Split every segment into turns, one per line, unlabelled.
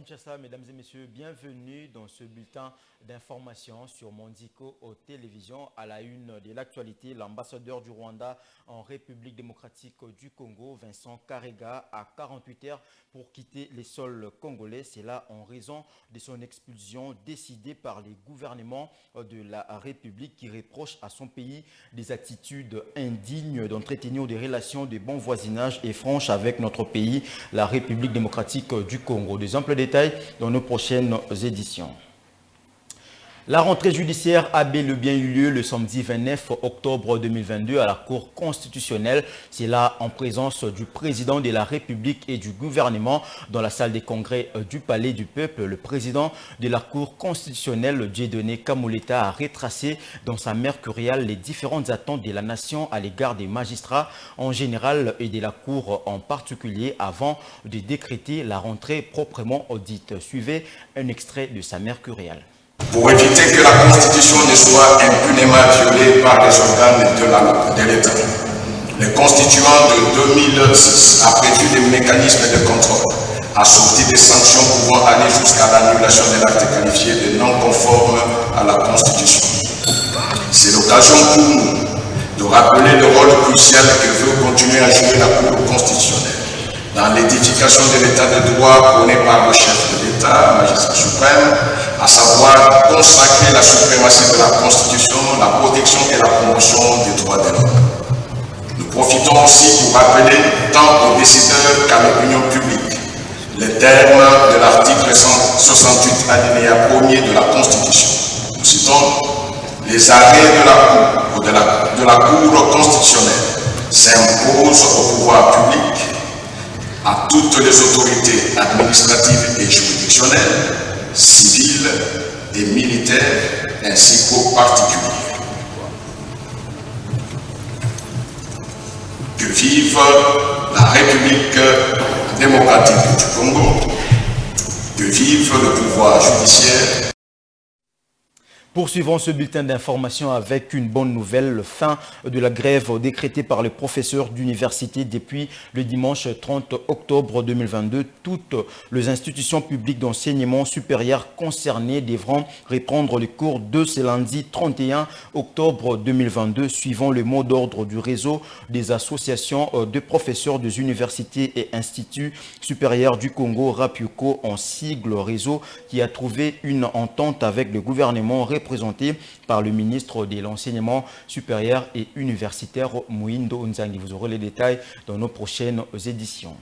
Kinshasa, mesdames et messieurs, bienvenue dans ce bulletin d'information sur Mondico aux télévisions. À la une de l'actualité, l'ambassadeur du Rwanda en République démocratique du Congo, Vincent Karega, a 48 heures pour quitter les sols congolais. C'est là en raison de son expulsion décidée par les gouvernements de la République qui reprochent à son pays des attitudes indignes d'entretenir des relations de bon voisinage et franches avec notre pays, la République démocratique du Congo. Des amples détails dans nos prochaines éditions. La rentrée judiciaire a bel et bien eu lieu le samedi 29 octobre 2022 à la Cour constitutionnelle. C'est là en présence du président de la République et du gouvernement dans la salle des congrès du Palais du Peuple. Le président de la Cour constitutionnelle, Dieudonné Kamoleta, a retracé dans sa mercuriale les différentes attentes de la nation à l'égard des magistrats en général et de la Cour en particulier avant de décréter la rentrée proprement dite. Suivez un extrait de sa mercuriale.
Pour éviter que la Constitution ne soit impunément violée par les organes de l'État, le constituant de 2006 a prévu des mécanismes de contrôle, assortis des sanctions pouvant aller jusqu'à l'annulation de l'acte qualifié de non conforme à la Constitution. C'est l'occasion pour nous de rappeler le rôle crucial que veut continuer à jouer la Cour constitutionnelle dans l'édification de l'État de droit prôné par le chef de l'État, magistrat suprême, à savoir consacrer la suprématie de la Constitution, la protection et la promotion des droits de l'homme. Nous profitons aussi pour rappeler tant aux décideurs qu'à l'opinion publique les termes de l'article 168 alinéa 1er de la Constitution. Nous citons les arrêts de la Cour constitutionnelle s'imposent au pouvoir public, à toutes les autorités administratives et juridictionnelles, civiles et militaires, ainsi qu'aux particuliers. Que vive la République démocratique du Congo, que vive le pouvoir judiciaire.
Poursuivons ce bulletin d'information avec une bonne nouvelle, fin de la grève décrétée par les professeurs d'université depuis le dimanche 30 octobre 2022. Toutes les institutions publiques d'enseignement supérieur concernées devront reprendre les cours de ce lundi 31 octobre 2022, suivant le mot d'ordre du réseau des associations de professeurs des universités et instituts supérieurs du Congo, RAPUCO, en sigle réseau, qui a trouvé une entente avec le gouvernement représenté par le ministre de l'Enseignement supérieur et universitaire, Mouindo Nzangi. Vous aurez les détails dans nos prochaines éditions.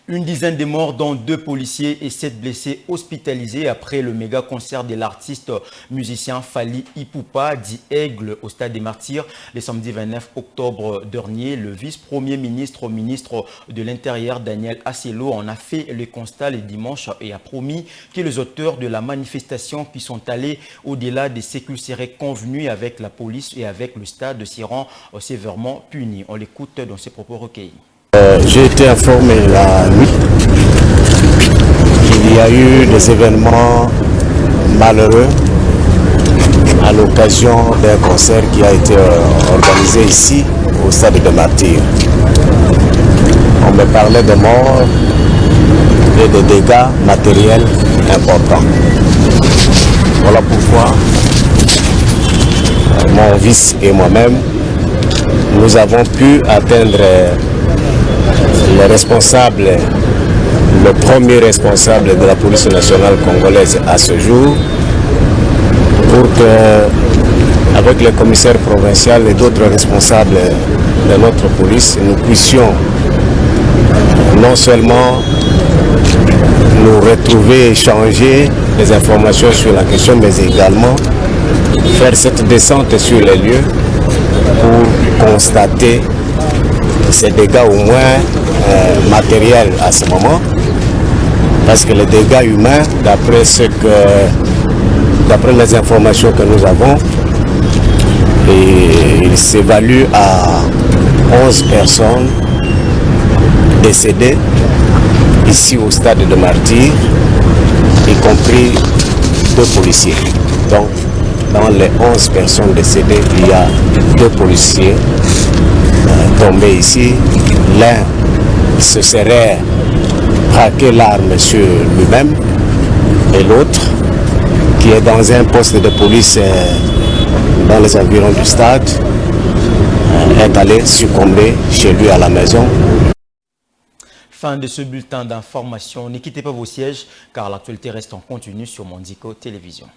Une dizaine de morts, dont 2 policiers et 7 blessés hospitalisés après le méga concert de l'artiste musicien Fally Ipupa, dit Aigle, au Stade des Martyrs, le samedi 29 octobre dernier. Le vice-premier ministre, ministre de l'Intérieur, Daniel Asselo, en a fait le constat le dimanche et a promis que les auteurs de la manifestation qui sont allés au-delà de ce qu'ils seraient convenus avec la police et avec le stade seront sévèrement punis. On l'écoute dans ses propos recueillis.
J'ai été informé la nuit qu'il y a eu des événements malheureux à l'occasion d'un concert qui a été organisé ici au Stade des Martyrs. On me parlait de morts et de dégâts matériels importants. Voilà pourquoi mon vice et moi-même, nous avons pu atteindre le responsable, le premier responsable de la police nationale congolaise à ce jour, pour que, avec le commissaire provincial et d'autres responsables de notre police, nous puissions non seulement nous retrouver, échanger des informations sur la question, mais également faire cette descente sur les lieux pour constater ces dégâts au moins matériels à ce moment, parce que les dégâts humains, d'après les informations que nous avons, ils s'évaluent à 11 personnes décédées ici au Stade de Martyrs, y compris 2 policiers. Donc, dans les 11 personnes décédées, il y a 2 policiers tombés ici. L'un se serait braqué l'arme sur lui-même et l'autre qui est dans un poste de police dans les environs du stade est allé succomber chez lui à la maison.
Fin de ce bulletin d'information. Ne quittez pas vos sièges car l'actualité reste en continu sur Mondico Télévision.